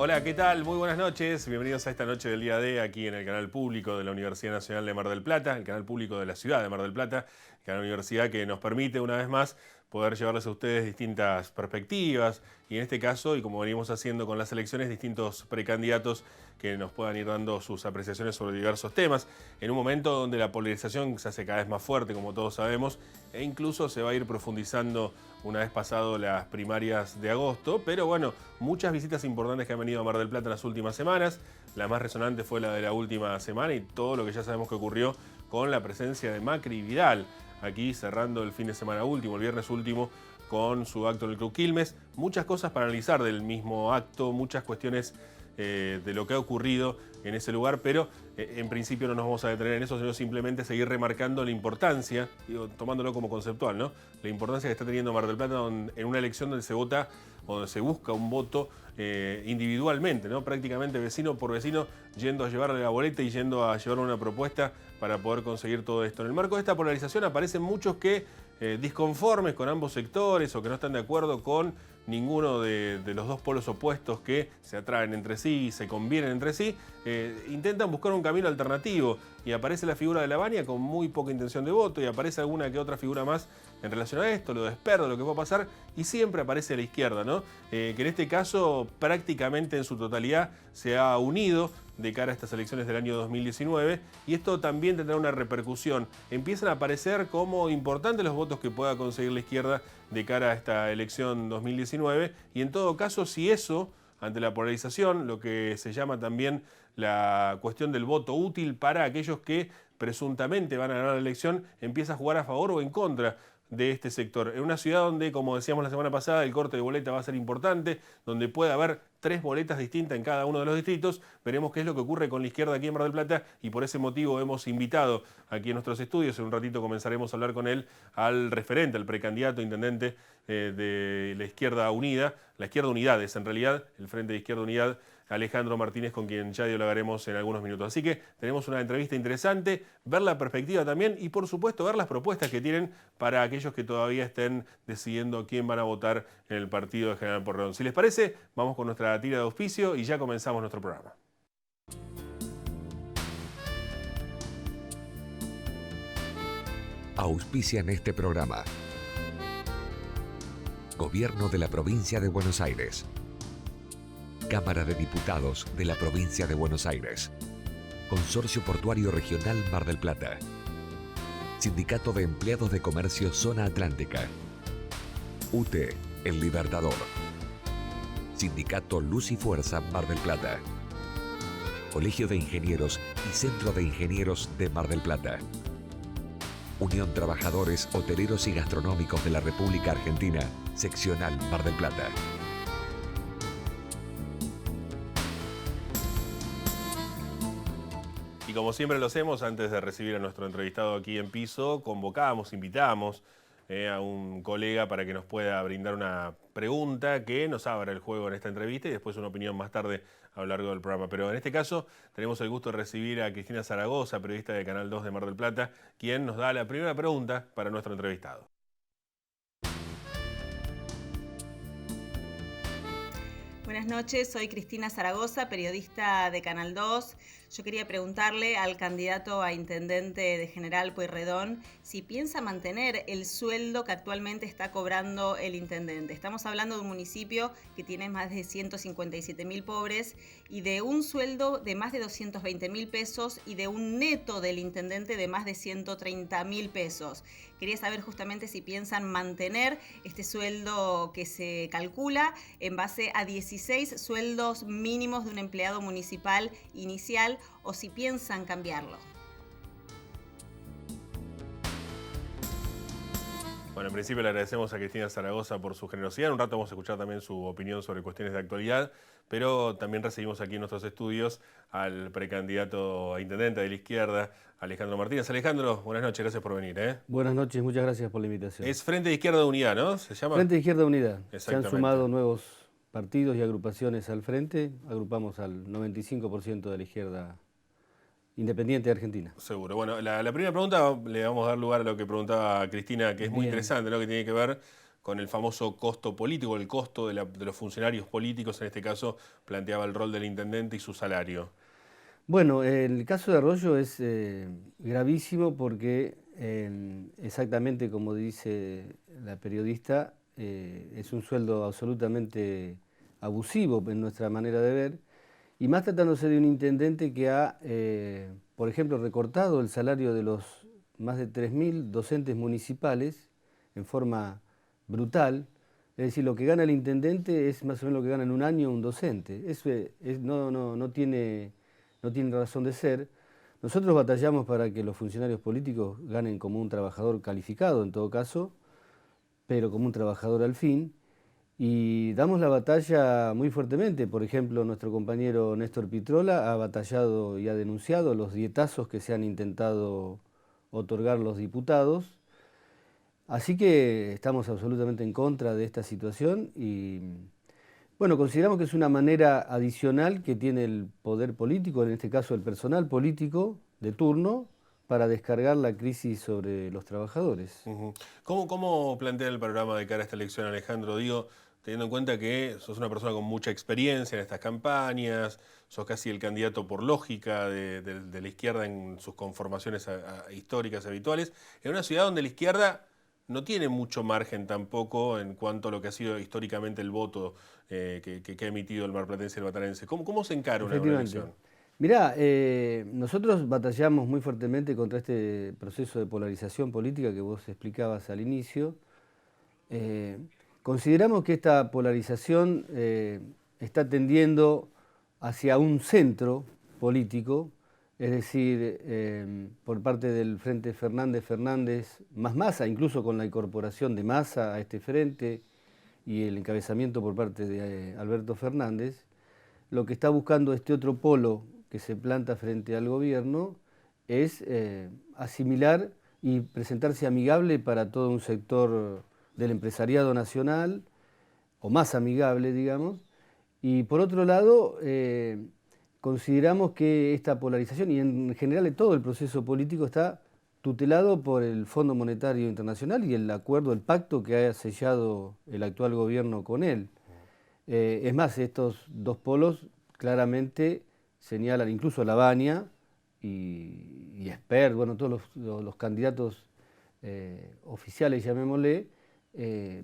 Hola, ¿qué tal? Muy buenas noches. Bienvenidos a esta noche del día D aquí en el canal público de la Universidad Nacional de Mar del Plata, el canal público de la ciudad de Mar del Plata, el canal universidad que nos permite una vez más poder llevarles a ustedes distintas perspectivas y en este caso, y como venimos haciendo con las elecciones, distintos precandidatos que nos puedan ir dando sus apreciaciones sobre diversos temas, en un momento donde la polarización se hace cada vez más fuerte, como todos sabemos, e incluso se va a ir profundizando una vez pasado las primarias de agosto, pero bueno, muchas visitas importantes que han venido a Mar del Plata en las últimas semanas. La más resonante fue la de la última semana y todo lo que ya sabemos que ocurrió con la presencia de Macri y Vidal, aquí cerrando el fin de semana último, el viernes último, con su acto en el Club Quilmes. Muchas cosas para analizar del mismo acto, muchas cuestiones de lo que ha ocurrido en ese lugar, pero en principio no nos vamos a detener en eso, sino simplemente seguir remarcando la importancia, digo, tomándolo como conceptual, ¿no? La importancia que está teniendo Mar del Plata en una elección donde se vota, donde se busca un voto individualmente, ¿no? Prácticamente vecino por vecino, yendo a llevarle la boleta y yendo a llevarle una propuesta para poder conseguir todo esto. En el marco de esta polarización aparecen muchos que disconformes con ambos sectores o que no están de acuerdo con ninguno de los dos polos opuestos que se atraen entre sí y se convienen entre sí, intentan buscar un camino alternativo y aparece la figura de Lavagna con muy poca intención de voto y aparece alguna que otra figura más en relación a esto, lo de Esperdo, lo que va a pasar, y siempre aparece a la izquierda, ¿no? Que en este caso prácticamente en su totalidad se ha unido de cara a estas elecciones del año 2019 y esto también tendrá una repercusión. Empiezan a aparecer como importantes los votos que pueda conseguir la izquierda de cara a esta elección 2019 y en todo caso si eso, ante la polarización, lo que se llama también la cuestión del voto útil para aquellos que presuntamente van a ganar la elección, empieza a jugar a favor o en contra de este sector. En una ciudad donde, como decíamos la semana pasada, el corte de boleta va a ser importante, donde puede haber 3 boletas distintas en cada uno de los distritos, veremos qué es lo que ocurre con la izquierda aquí en Mar del Plata y por ese motivo hemos invitado aquí en nuestros estudios, en un ratito comenzaremos a hablar con él, al referente, al precandidato intendente de la Izquierda Unida, la Izquierda Unidad es en realidad, el Frente de Izquierda Unidad, Alejandro Martínez, con quien ya dialogaremos en algunos minutos. Así que tenemos una entrevista interesante, ver la perspectiva también y por supuesto ver las propuestas que tienen para aquellos que todavía estén decidiendo quién van a votar en el partido de General Porredón. Si les parece, vamos con nuestra tira de auspicio y ya comenzamos nuestro programa. Auspician este programa. Gobierno de la Provincia de Buenos Aires. Cámara de Diputados de la Provincia de Buenos Aires. Consorcio Portuario Regional Mar del Plata. Sindicato de Empleados de Comercio Zona Atlántica. UTE, El Libertador. Sindicato Luz y Fuerza Mar del Plata. Colegio de Ingenieros y Centro de Ingenieros de Mar del Plata. Unión Trabajadores Hoteleros y Gastronómicos de la República Argentina, Seccional Mar del Plata. Y como siempre lo hacemos, antes de recibir a nuestro entrevistado aquí en piso, invitamos a un colega para que nos pueda brindar una pregunta que nos abra el juego en esta entrevista y después una opinión más tarde a lo largo del programa. Pero en este caso tenemos el gusto de recibir a Cristina Zaragoza, periodista de Canal 2 de Mar del Plata, quien nos da la primera pregunta para nuestro entrevistado. Buenas noches, soy Cristina Zaragoza, periodista de Canal 2. Yo quería preguntarle al candidato a intendente de General Pueyrredón si piensa mantener el sueldo que actualmente está cobrando el intendente. Estamos hablando de un municipio que tiene más de 157.000 pobres y de un sueldo de más de 220.000 pesos y de un neto del intendente de más de 130.000 pesos. Quería saber justamente si piensan mantener este sueldo que se calcula en base a 16 sueldos mínimos de un empleado municipal inicial o si piensan cambiarlo. Bueno, en principio le agradecemos a Cristina Zaragoza por su generosidad. En un rato vamos a escuchar también su opinión sobre cuestiones de actualidad, pero también recibimos aquí en nuestros estudios al precandidato a intendente de la izquierda, Alejandro Martínez. Alejandro, buenas noches, gracias por venir. Buenas noches, muchas gracias por la invitación. Es Frente de Izquierda Unidad, ¿no? ¿Se llama? Frente de Izquierda Unidad. Se han Exactamente. sumado nuevos partidos y agrupaciones al frente. Agrupamos al 95% de la izquierda independiente de Argentina. Seguro. Bueno, la primera pregunta le vamos a dar lugar a lo que preguntaba Cristina, que es muy Bien. interesante, ¿no? Que tiene que ver con el famoso costo político, el costo de los funcionarios políticos, en este caso planteaba el rol del intendente y su salario. Bueno, el caso de Arroyo es gravísimo porque exactamente como dice la periodista, es un sueldo absolutamente abusivo en nuestra manera de ver, y más tratándose de un intendente que ha, por ejemplo, recortado el salario de los más de 3.000 docentes municipales en forma brutal. Es decir, lo que gana el intendente es más o menos lo que gana en un año un docente. Eso no tiene razón de ser. Nosotros batallamos para que los funcionarios políticos ganen como un trabajador calificado, en todo caso, pero como un trabajador al fin, y damos la batalla muy fuertemente. Por ejemplo, nuestro compañero Néstor Pitrola ha batallado y ha denunciado los dietazos que se han intentado otorgar los diputados. Así que estamos absolutamente en contra de esta situación y, bueno, consideramos que es una manera adicional que tiene el poder político, en este caso el personal político de turno, para descargar la crisis sobre los trabajadores. Uh-huh. ¿Cómo plantea el panorama de cara a esta elección, Alejandro? Digo, teniendo en cuenta que sos una persona con mucha experiencia en estas campañas, sos casi el candidato por lógica de la izquierda en sus conformaciones históricas habituales, en una ciudad donde la izquierda no tiene mucho margen tampoco en cuanto a lo que ha sido históricamente el voto que ha emitido el marplatense y el batarense. ¿Cómo se encara una elección? Mirá, nosotros batallamos muy fuertemente contra este proceso de polarización política que vos explicabas al inicio. Consideramos que esta polarización está tendiendo hacia un centro político, es decir, por parte del Frente Fernández más Massa, incluso con la incorporación de Massa a este frente y el encabezamiento por parte de Alberto Fernández, lo que está buscando este otro polo que se planta frente al gobierno es asimilar y presentarse amigable para todo un sector del empresariado nacional, o más amigable, digamos, y por otro lado, consideramos que esta polarización y en general todo el proceso político está tutelado por el Fondo Monetario Internacional y el acuerdo, el pacto que ha sellado el actual gobierno con él. Es más, estos dos polos claramente señalan, incluso Lavagna y Espert, bueno, todos los candidatos oficiales, llamémosle,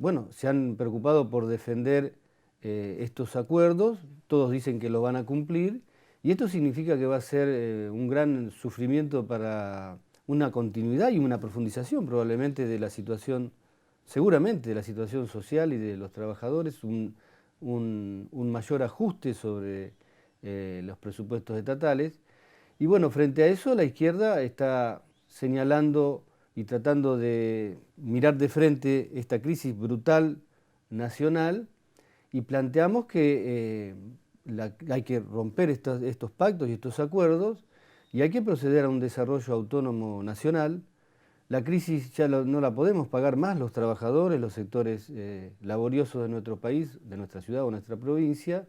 bueno, se han preocupado por defender estos acuerdos, todos dicen que lo van a cumplir, y esto significa que va a ser un gran sufrimiento para una continuidad y una profundización probablemente de la situación, seguramente de la situación social y de los trabajadores, un mayor ajuste sobre los presupuestos estatales. Y bueno, frente a eso la izquierda está señalando y tratando de mirar de frente esta crisis brutal nacional y planteamos que hay que romper estos pactos y estos acuerdos y hay que proceder a un desarrollo autónomo nacional. La crisis ya no la podemos pagar más los trabajadores, los sectores laboriosos de nuestro país, de nuestra ciudad o nuestra provincia.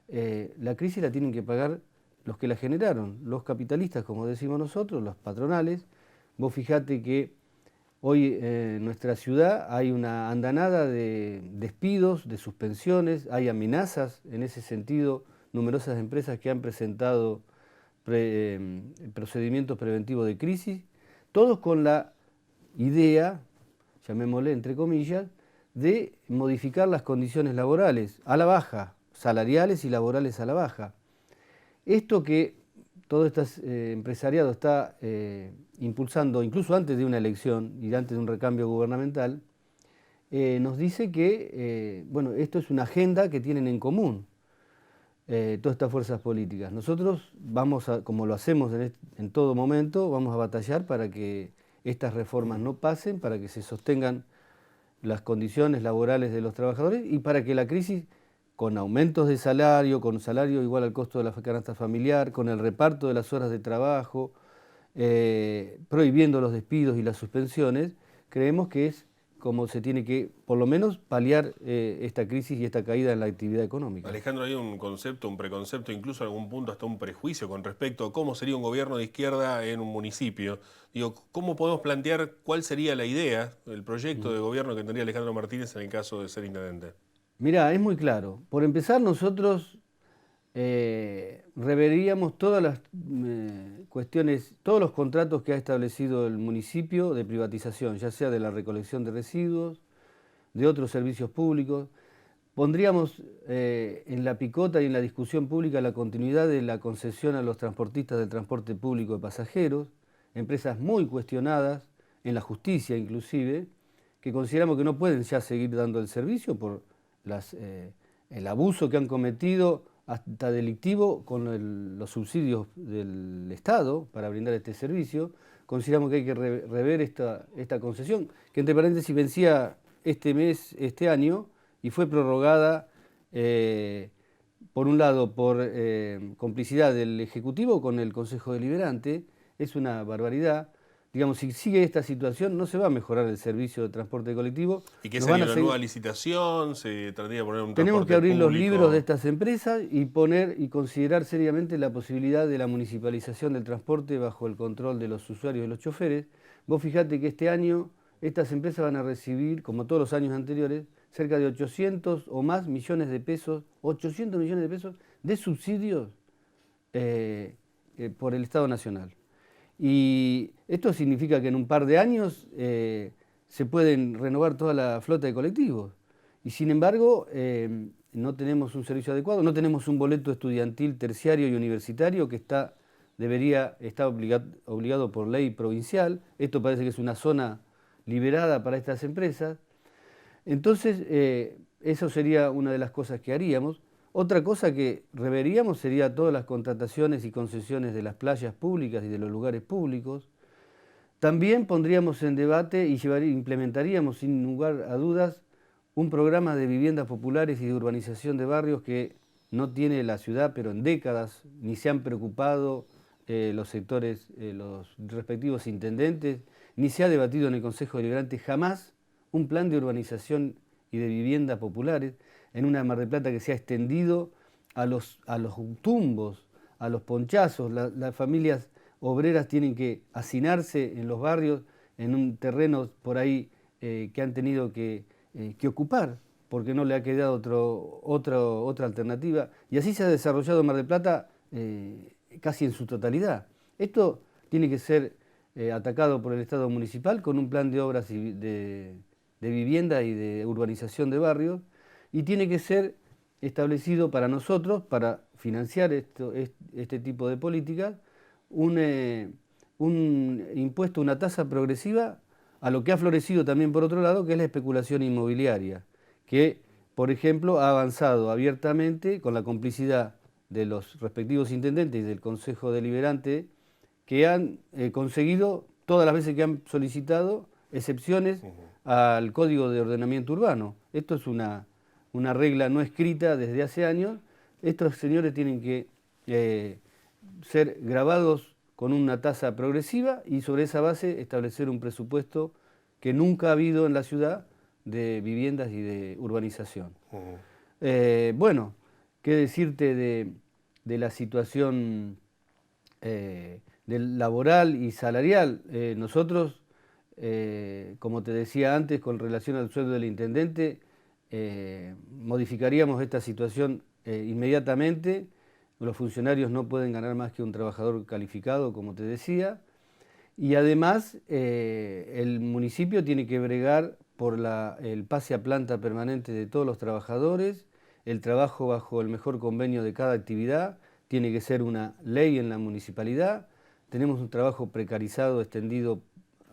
La crisis la tienen que pagar los que la generaron, los capitalistas, como decimos nosotros, los patronales. Vos fijate que hoy en nuestra ciudad hay una andanada de despidos, de suspensiones, hay amenazas en ese sentido, numerosas empresas que han presentado procedimientos preventivos de crisis, todos con la idea, llamémosle entre comillas, de modificar las condiciones laborales a la baja, salariales y laborales a la baja. Esto que todo este empresariado está impulsando, incluso antes de una elección y antes de un recambio gubernamental, nos dice que bueno, esto es una agenda que tienen en común todas estas fuerzas políticas. Nosotros vamos a, como lo hacemos en todo momento, vamos a batallar para que estas reformas no pasen, para que se sostengan las condiciones laborales de los trabajadores y para que la crisis, con aumentos de salario, con salario igual al costo de la canasta familiar, con el reparto de las horas de trabajo, prohibiendo los despidos y las suspensiones, creemos que es cómo se tiene que, por lo menos, paliar esta crisis y esta caída en la actividad económica. Alejandro, hay un concepto, un preconcepto, incluso en algún punto hasta un prejuicio con respecto a cómo sería un gobierno de izquierda en un municipio. Digo, ¿cómo podemos plantear cuál sería la idea, el proyecto de gobierno que tendría Alejandro Martínez en el caso de ser intendente? Mirá, es muy claro. Por empezar, nosotros reveríamos todas las cuestiones, todos los contratos que ha establecido el municipio de privatización, ya sea de la recolección de residuos, de otros servicios públicos. Pondríamos en la picota y en la discusión pública la continuidad de la concesión a los transportistas del transporte público de pasajeros, empresas muy cuestionadas, en la justicia inclusive, que consideramos que no pueden ya seguir dando el servicio por el abuso que han cometido hasta delictivo con los subsidios del Estado para brindar este servicio. Consideramos que hay que rever esta concesión, que entre paréntesis vencía este año, y fue prorrogada, por un lado, por complicidad del Ejecutivo con el Consejo Deliberante. Es una barbaridad. Digamos, si sigue esta situación, no se va a mejorar el servicio de transporte colectivo. ¿Y qué sería una nueva licitación? ¿Se trataría de poner un Tenemos transporte que abrir los público? libros de estas empresas y considerar seriamente la posibilidad de la municipalización del transporte bajo el control de los usuarios y los choferes. Vos fijate que este año estas empresas van a recibir, como todos los años anteriores, cerca de 800 o más millones de pesos, 800 millones de pesos de subsidios por el Estado Nacional. Y esto significa que en un par de años se pueden renovar toda la flota de colectivos. Y sin embargo, no tenemos un servicio adecuado, no tenemos un boleto estudiantil terciario y universitario que está obligado por ley provincial. Esto parece que es una zona liberada para estas empresas. Entonces, eso sería una de las cosas que haríamos. Otra cosa que reveríamos sería todas las contrataciones y concesiones de las playas públicas y de los lugares públicos. También pondríamos en debate y implementaríamos sin lugar a dudas un programa de viviendas populares y de urbanización de barrios que no tiene la ciudad, pero en décadas, ni se han preocupado los sectores, los respectivos intendentes, ni se ha debatido en el Consejo Deliberante jamás un plan de urbanización y de viviendas populares en una Mar del Plata que se ha extendido a los tumbos, a los ponchazos. Las familias obreras tienen que hacinarse en los barrios, en un terreno por ahí que han tenido que ocupar, porque no le ha quedado otra alternativa. Y así se ha desarrollado Mar del Plata casi en su totalidad. Esto tiene que ser atacado por el Estado municipal con un plan de obras de vivienda y de urbanización de barrios, y tiene que ser establecido para nosotros, para financiar este tipo de políticas, un impuesto, una tasa progresiva a lo que ha florecido también por otro lado, que es la especulación inmobiliaria, que, por ejemplo, ha avanzado abiertamente con la complicidad de los respectivos intendentes y del Consejo Deliberante, que han conseguido, todas las veces que han solicitado, excepciones al Código de Ordenamiento Urbano. Esto es una regla no escrita desde hace años. Estos señores tienen que ser grabados con una tasa progresiva y sobre esa base establecer un presupuesto que nunca ha habido en la ciudad de viviendas y de urbanización. Bueno, qué decirte de la situación laboral y salarial. Nosotros, como te decía antes, con relación al sueldo del intendente, modificaríamos esta situación inmediatamente. Los funcionarios no pueden ganar más que un trabajador calificado, como te decía, y además el municipio tiene que bregar por el pase a planta permanente de todos los trabajadores, el trabajo bajo el mejor convenio de cada actividad, tiene que ser una ley en la municipalidad. Tenemos un trabajo precarizado extendido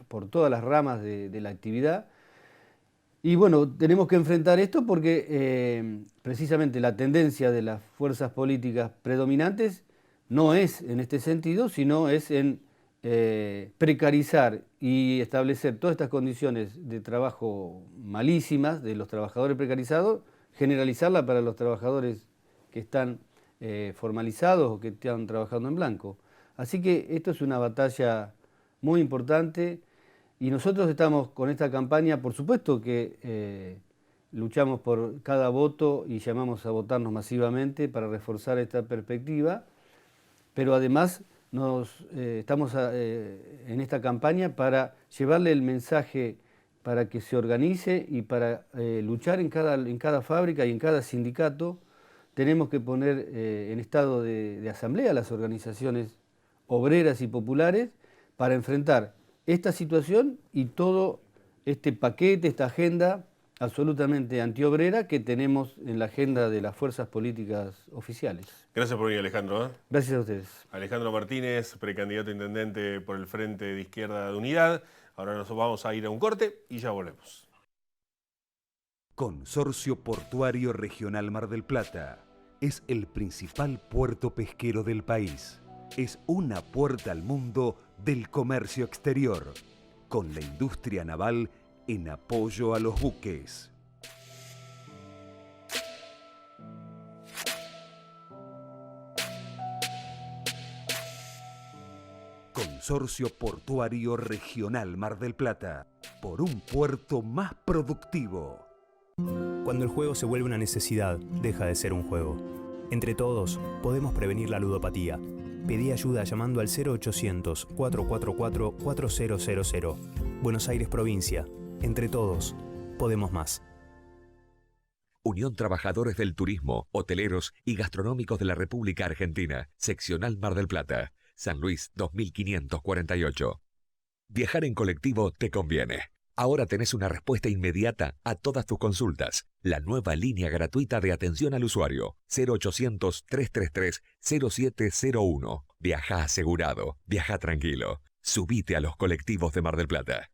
por todas las ramas de la actividad. Y bueno, tenemos que enfrentar esto porque precisamente la tendencia de las fuerzas políticas predominantes no es en este sentido, sino es en precarizar y establecer todas estas condiciones de trabajo malísimas de los trabajadores precarizados, generalizarla para los trabajadores que están formalizados o que están trabajando en blanco. Así que esto es una batalla muy importante Y nosotros estamos con esta campaña, por supuesto que luchamos por cada voto y llamamos a votarnos masivamente para reforzar esta perspectiva, pero además estamos en esta campaña para llevarle el mensaje para que se organice y para luchar en cada fábrica y en cada sindicato. Tenemos que poner en estado de asamblea las organizaciones obreras y populares para enfrentar esta situación y todo este paquete, esta agenda absolutamente antiobrera que tenemos en la agenda de las fuerzas políticas oficiales. Gracias por venir, Alejandro. Gracias a ustedes. Alejandro Martínez, precandidato a intendente por el Frente de Izquierda de Unidad. Ahora nos vamos a ir a un corte y ya volvemos. Consorcio Portuario Regional Mar del Plata es el principal puerto pesquero del país. Es una puerta al mundo del comercio exterior, con la industria naval en apoyo a los buques. Consorcio Portuario Regional Mar del Plata, por un puerto más productivo. Cuando el juego se vuelve una necesidad, deja de ser un juego. Entre todos, podemos prevenir la ludopatía. Pedí ayuda llamando al 0800-444-4000. Buenos Aires, provincia. Entre todos, podemos más. Unión Trabajadores del Turismo, Hoteleros y Gastronómicos de la República Argentina, Seccional Mar del Plata, San Luis 2548. Viajar en colectivo te conviene. Ahora tenés una respuesta inmediata a todas tus consultas. La nueva línea gratuita de atención al usuario, 0800-333-0701. Viaja asegurado, viaja tranquilo. Subite a los colectivos de Mar del Plata.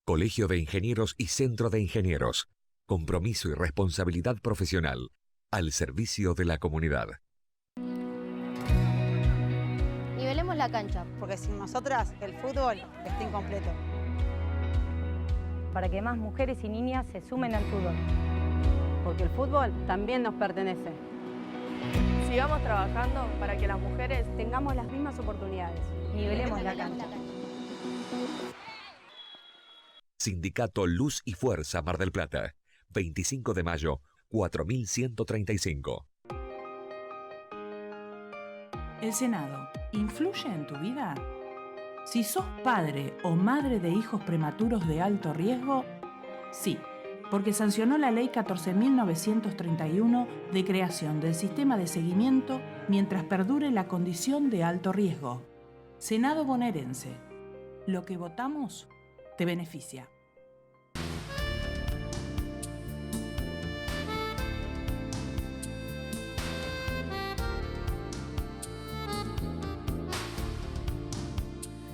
Colegio de Ingenieros y Centro de Ingenieros. Compromiso y responsabilidad profesional al servicio de la comunidad. Nivelemos la cancha. Porque sin nosotras el fútbol está incompleto. Para que más mujeres y niñas se sumen al fútbol. Porque el fútbol también nos pertenece. Sigamos trabajando para que las mujeres tengamos las mismas oportunidades. Nivelemos la cancha. Sindicato Luz y Fuerza Mar del Plata, 25 de mayo, 4135. ¿El Senado influye en tu vida? Si sos padre o madre de hijos prematuros de alto riesgo, sí, porque sancionó la Ley 14.931 de creación del sistema de seguimiento mientras perdure la condición de alto riesgo. Senado bonaerense. Lo que votamos te beneficia.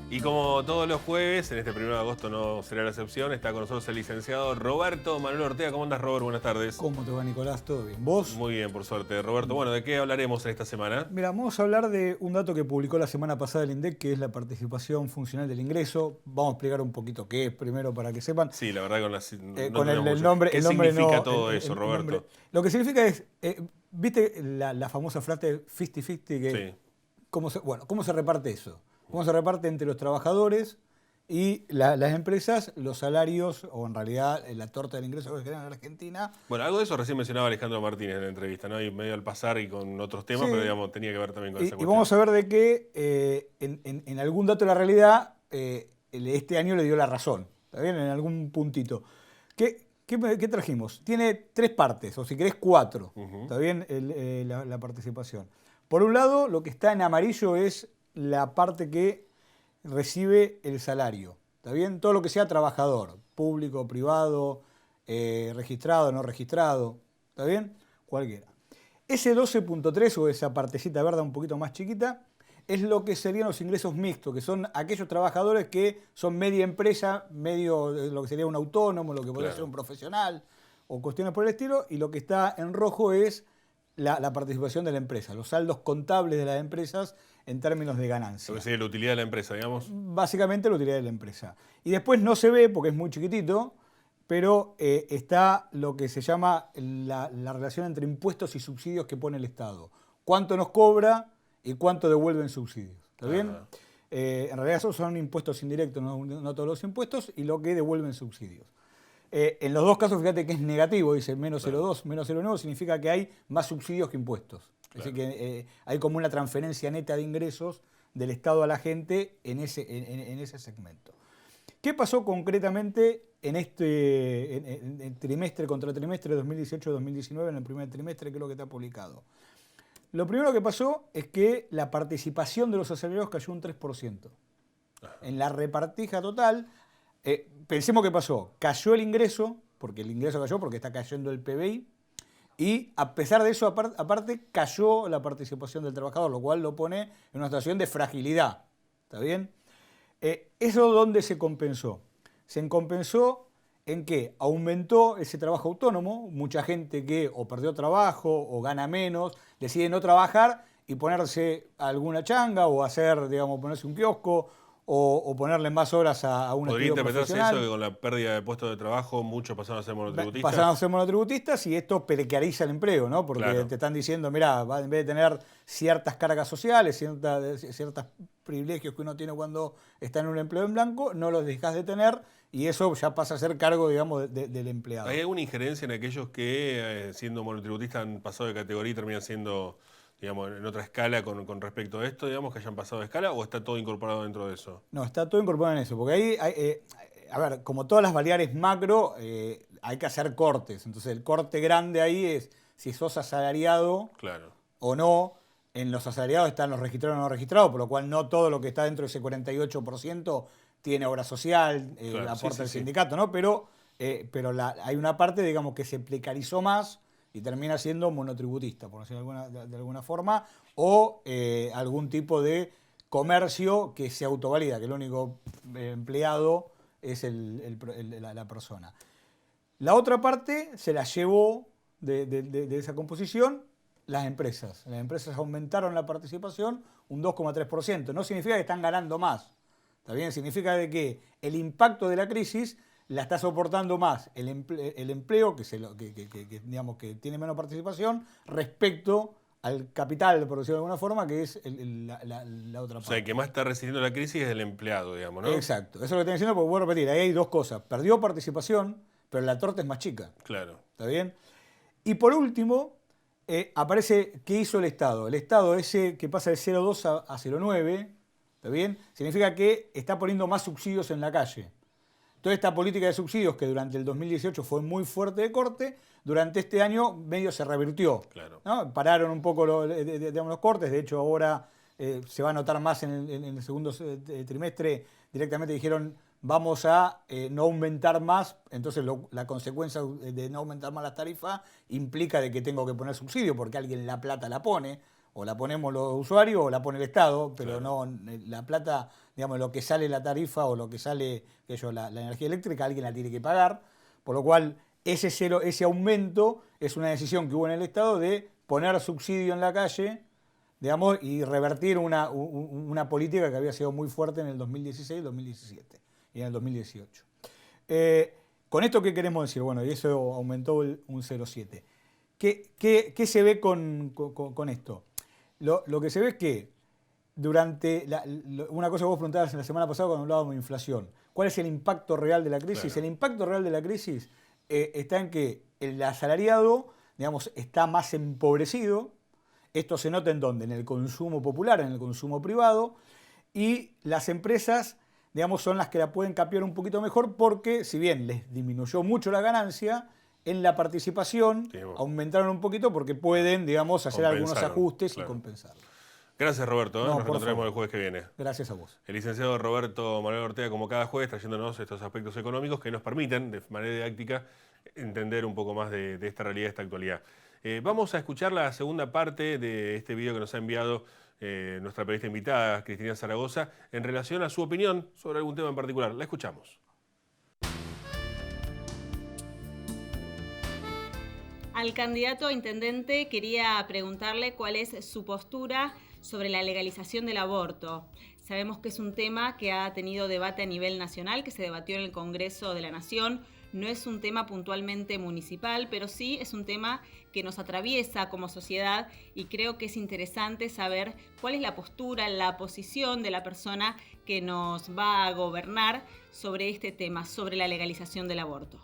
Y como todos los jueves, en este 1 de agosto no será la excepción, está con nosotros el licenciado Roberto Manuel Ortega. ¿Cómo andas, Robert? Buenas tardes. ¿Cómo te va, Nicolás? ¿Todo bien? ¿Vos? Muy bien, por suerte. Roberto, bueno, ¿de qué hablaremos en esta semana? Mira, vamos a hablar de un dato que publicó la semana pasada el INDEC, que es la participación funcional del ingreso. Vamos a explicar un poquito qué es primero para que sepan. Sí, la verdad con el nombre. ¿Qué el nombre significa no, todo el eso, Roberto? Nombre. Lo que significa es, ¿viste la famosa frase 50-50? Que, Sí. ¿cómo se reparte eso? ¿Cómo se reparte entre los trabajadores y las empresas los salarios, o en realidad la torta del ingreso que se genera en Argentina? Bueno, algo de eso recién mencionaba Alejandro Martínez en la entrevista, ¿no? Y medio al pasar y con otros temas, Sí. pero digamos, tenía que ver también con esa Y cuestión. vamos a ver de que en algún dato de la realidad este año le dio la razón, ¿está bien? En algún puntito. ¿Qué trajimos? Tiene 3 partes, o si querés 4, ¿está bien? La participación. Por un lado, lo que está en amarillo es la parte que recibe el salario, ¿está bien? Todo lo que sea trabajador, público, privado, registrado, no registrado, ¿está bien? Cualquiera. Ese 12.3 o esa partecita verde un poquito más chiquita es lo que serían los ingresos mixtos, que son aquellos trabajadores que son media empresa, medio lo que sería un autónomo, lo que podría ser un profesional o cuestiones por el estilo, y lo que está en rojo es la participación de la empresa, los saldos contables de las empresas en términos de ganancia. Lo que sería la utilidad de la empresa, digamos. Básicamente la utilidad de la empresa. Y después no se ve porque es muy chiquitito, pero está lo que se llama la relación entre impuestos y subsidios que pone el Estado. ¿Cuánto nos cobra y cuánto devuelve en subsidios? ¿Está bien? En realidad son impuestos indirectos, no todos los impuestos, y lo que devuelven subsidios. En los dos casos, fíjate que es negativo, dice menos 0,2, menos 0,9, significa que hay más subsidios que impuestos. Claro. Así que hay como una transferencia neta de ingresos del Estado a la gente en ese segmento. ¿Qué pasó concretamente en trimestre contra trimestre 2018-2019, en el primer trimestre, que es lo que está publicado? Lo primero que pasó es que la participación de los asalariados cayó un 3%. En la repartija total, pensemos qué pasó. Cayó el ingreso, porque el ingreso cayó porque está cayendo el PBI, y a pesar de eso, aparte, cayó la participación del trabajador, lo cual lo pone en una situación de fragilidad. ¿Está bien? ¿Eso dónde se compensó? Se compensó en que aumentó ese trabajo autónomo, mucha gente que o perdió trabajo o gana menos, decide no trabajar y ponerse alguna changa o hacer, digamos, ponerse un kiosco o ponerle más horas a un ¿Podría estudio interpretarse profesional? eso, que con la pérdida de puestos de trabajo muchos pasaron a ser monotributistas? Pasaron a ser monotributistas y esto precariza el empleo, ¿no? Porque claro, te están diciendo, mirá, en vez de tener ciertas cargas sociales, ciertos privilegios que uno tiene cuando está en un empleo en blanco, no los dejás de tener y eso ya pasa a ser cargo, digamos, del empleado. ¿Hay alguna injerencia en aquellos que, siendo monotributistas, han pasado de categoría y terminan siendo, digamos, en otra escala con respecto a esto, digamos, que hayan pasado de escala, o está todo incorporado dentro de eso? No, está todo incorporado en eso, porque ahí, a ver, como todas las variables macro, hay que hacer cortes. Entonces el corte grande ahí es si sos asalariado claro, o no. En los asalariados están los registrados o no registrados, por lo cual no todo lo que está dentro de ese 48% tiene obra social, claro, aporta el sí. sindicato, ¿no? Pero hay una parte, digamos, que se precarizó más y termina siendo monotributista, por decirlo de alguna forma, o algún tipo de comercio que se autovalida, que el único empleado es la persona. La otra parte se la llevó de esa composición las empresas. Las empresas aumentaron la participación un 2,3%. No significa que están ganando más. ¿Está bien? Significa de que el impacto de la crisis la está soportando más el empleo, digamos, que tiene menos participación, respecto al capital, por decirlo de alguna forma, que es la otra parte. O sea, el que más está resistiendo la crisis es el empleado, digamos, ¿no? Exacto. Eso es lo que estoy diciendo, porque voy a repetir. Ahí hay dos cosas. Perdió participación, pero la torta es más chica. Claro. ¿Está bien? Y por último, aparece qué hizo el Estado. El Estado, ese que pasa de 0,2 a 0,9, ¿está bien? Significa que está poniendo más subsidios en la calle. Toda esta política de subsidios, que durante el 2018 fue muy fuerte de corte, durante este año medio se revirtió. Claro. ¿No? Pararon un poco los cortes. De hecho, ahora se va a notar más en el segundo trimestre. Directamente dijeron, vamos a no aumentar más. Entonces la consecuencia de no aumentar más las tarifas implica de que tengo que poner subsidio, porque alguien la plata la pone. O la ponemos los usuarios o la pone el Estado, pero claro, no la plata, digamos, lo que sale la tarifa o lo que sale la energía eléctrica, alguien la tiene que pagar. Por lo cual, ese aumento es una decisión que hubo en el Estado de poner subsidio en la calle, digamos, y revertir una política que había sido muy fuerte en el 2016, 2017 y en el 2018. ¿Con esto qué queremos decir? Bueno, y eso aumentó un 0,7. ¿Qué se ve con esto? Lo que se ve es que durante una cosa que vos preguntabas la semana pasada cuando hablábamos de inflación, ¿cuál es el impacto real de la crisis? Claro. El impacto real de la crisis está en que el asalariado, digamos, está más empobrecido. Esto se nota en ¿dónde? En el consumo popular, en el consumo privado, y las empresas, digamos, son las que la pueden capear un poquito mejor porque, si bien les disminuyó mucho la ganancia, en la participación aumentaron un poquito porque pueden, digamos, hacer algunos ajustes, claro, y compensarlo. Gracias, Roberto. No, nos encontraremos el jueves que viene. Gracias a vos. El licenciado Roberto Manuel Ortega, como cada jueves, trayéndonos estos aspectos económicos que nos permiten, de manera didáctica, entender un poco más de esta realidad, de esta actualidad. Vamos a escuchar la segunda parte de este video que nos ha enviado nuestra periodista invitada, Cristina Zaragoza, en relación a su opinión sobre algún tema en particular. La escuchamos. Al candidato a intendente quería preguntarle cuál es su postura sobre la legalización del aborto. Sabemos que es un tema que ha tenido debate a nivel nacional, que se debatió en el Congreso de la Nación. no es un tema puntualmente municipal, pero sí es un tema que nos atraviesa como sociedad y creo que es interesante saber cuál es la postura, la posición de la persona que nos va a gobernar sobre este tema, sobre la legalización del aborto.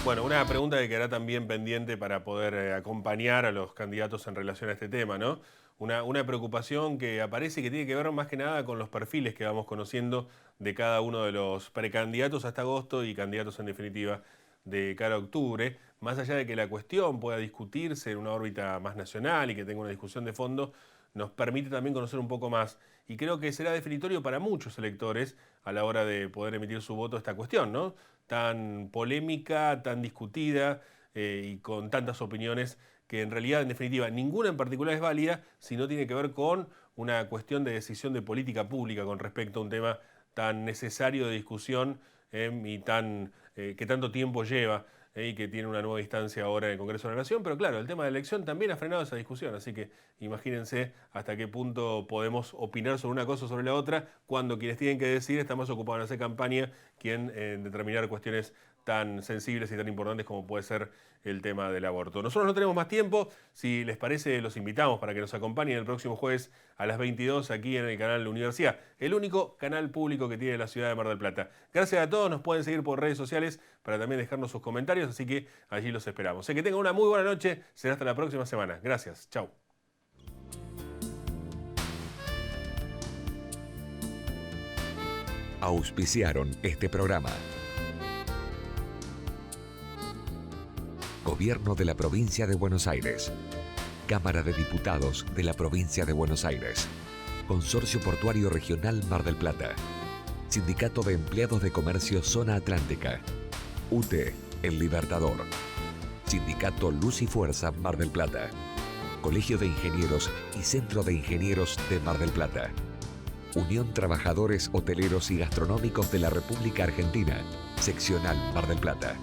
Bueno, una pregunta que quedará también pendiente para poder acompañar a los candidatos en relación a este tema, ¿no? Una preocupación que aparece y que tiene que ver más que nada con los perfiles que vamos conociendo de cada uno de los precandidatos hasta agosto y candidatos en definitiva de cara a octubre. Más allá de que la cuestión pueda discutirse en una órbita más nacional y que tenga una discusión de fondo, nos permite también conocer un poco más. Y creo que será definitorio para muchos electores a la hora de poder emitir su voto esta cuestión, ¿no? Tan polémica, tan discutida y con tantas opiniones que en realidad, en definitiva, ninguna en particular es válida si no tiene que ver con una cuestión de decisión de política pública con respecto a un tema tan necesario de discusión y que tanto tiempo lleva y que tiene una nueva instancia ahora en el Congreso de la Nación. Pero claro, el tema de la elección también ha frenado esa discusión, así que imagínense hasta qué punto podemos opinar sobre una cosa o sobre la otra cuando quienes tienen que decir están más ocupados en hacer campaña que en determinar cuestiones tan sensibles y tan importantes como puede ser el tema del aborto. Nosotros no tenemos más tiempo. Si les parece, los invitamos para que nos acompañen el próximo jueves a las 22 aquí en el canal La Universidad, el único canal público que tiene la ciudad de Mar del Plata. Gracias a todos, nos pueden seguir por redes sociales para también dejarnos sus comentarios, así que allí los esperamos. Que tengan una muy buena noche, será hasta la próxima semana. Gracias, chau. Auspiciaron este programa. Gobierno de la Provincia de Buenos Aires. Cámara de Diputados de la Provincia de Buenos Aires. Consorcio Portuario Regional Mar del Plata. Sindicato de Empleados de Comercio Zona Atlántica. UTE, El Libertador. Sindicato Luz y Fuerza Mar del Plata. Colegio de Ingenieros y Centro de Ingenieros de Mar del Plata. Unión Trabajadores Hoteleros y Gastronómicos de la República Argentina. Seccional Mar del Plata.